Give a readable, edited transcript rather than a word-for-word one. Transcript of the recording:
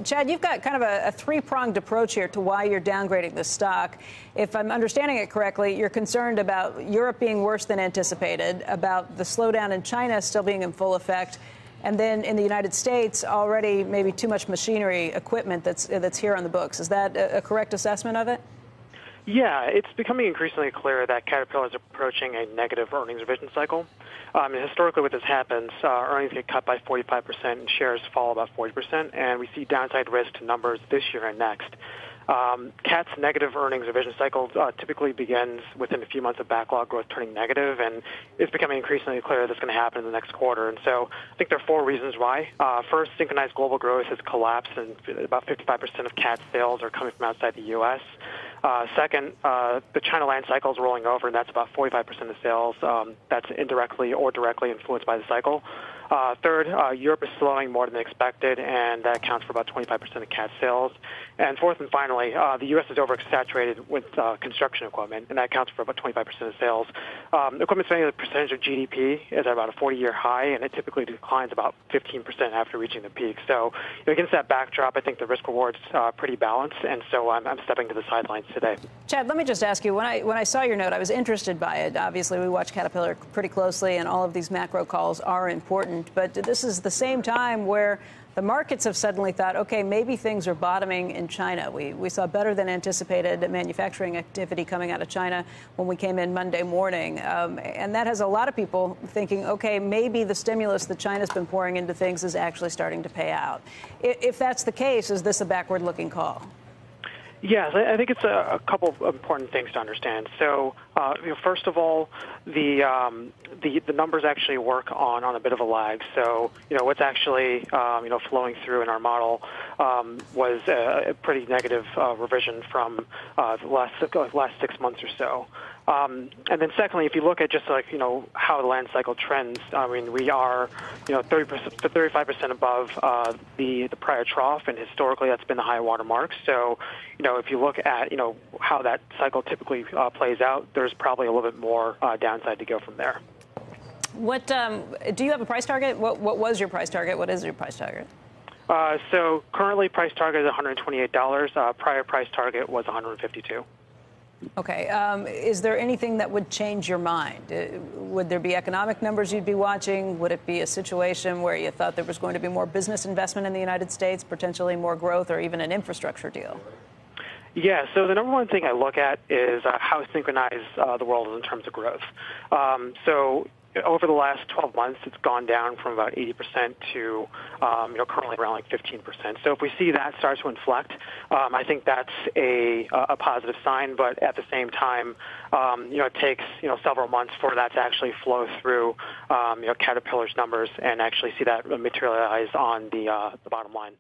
Chad, you've got kind of a three-pronged approach here to why you're downgrading the stock. If I'm understanding it correctly, you're concerned about Europe being worse than anticipated, about the slowdown in China still being in full effect, and then in the United States, already maybe too much machinery equipment that's here on the books. Is that a correct assessment of it? Yeah, it's becoming increasingly clear that Caterpillar is approaching a negative earnings revision cycle. Historically, what this happens, earnings get cut by 45% and shares fall about 40%, and we see downside risk to numbers this year and next. CAT's negative earnings revision cycle typically begins within a few months of backlog growth turning negative, and it's becoming increasingly clear that's going to happen in the next quarter. And so I think there are four reasons why. First, synchronized global growth has collapsed, and about 55% of CAT sales are coming from outside the U.S. Second, the China land cycle is rolling over, and that's about 45% of sales. That's indirectly or directly influenced by the cycle. Third, Europe is slowing more than expected, and that accounts for about 25% of CAT sales. And fourth and finally, the U.S. is oversaturated with construction equipment, and that accounts for about 25% of sales. Equipment spending as a percentage of GDP is at about a 40-year high, and it typically declines about 15% after reaching the peak. So against that backdrop, I think the risk-reward's pretty balanced, and so I'm stepping to the sidelines today. Chad, let me just ask you, when I saw your note, I was interested by it. Obviously, we watch Caterpillar pretty closely, and all of these macro calls are important. But this is the same time where the markets have suddenly thought, okay, maybe things are bottoming in China. We saw better than anticipated manufacturing activity coming out of China when we came in Monday morning. And that has a lot of people thinking, okay, maybe the stimulus that China's been pouring into things is actually starting to pay out. If that's the case, is this a backward-looking call? Yes, I think it's a couple of important things to understand. So, first of all, the numbers actually work on a bit of a lag. So, what's actually flowing through in our model was a pretty negative revision from the last 6 months or so. And then secondly, if you look at just how the land cycle trends, I mean, we are 30% to 35% above the prior trough, and historically that's been the high water mark. So, if you look at how that cycle typically plays out, there's probably a little bit more downside to go from there. What do you have a price target? What was your price target? What is your price target? So currently price target is $128. Prior price target was $152. Okay. Is there anything that would change your mind? Would there be economic numbers you'd be watching? Would it be a situation where you thought there was going to be more business investment in the United States, potentially more growth, or even an infrastructure deal? Yeah, so the number one thing I look at is how synchronized the world is in terms of growth. So over the last 12 months, it's gone down from about 80% to currently around like 15%. So if we see that start to inflect, I think that's a positive sign. But at the same time, it takes several months for that to actually flow through Caterpillar's numbers and actually see that materialize on the bottom line.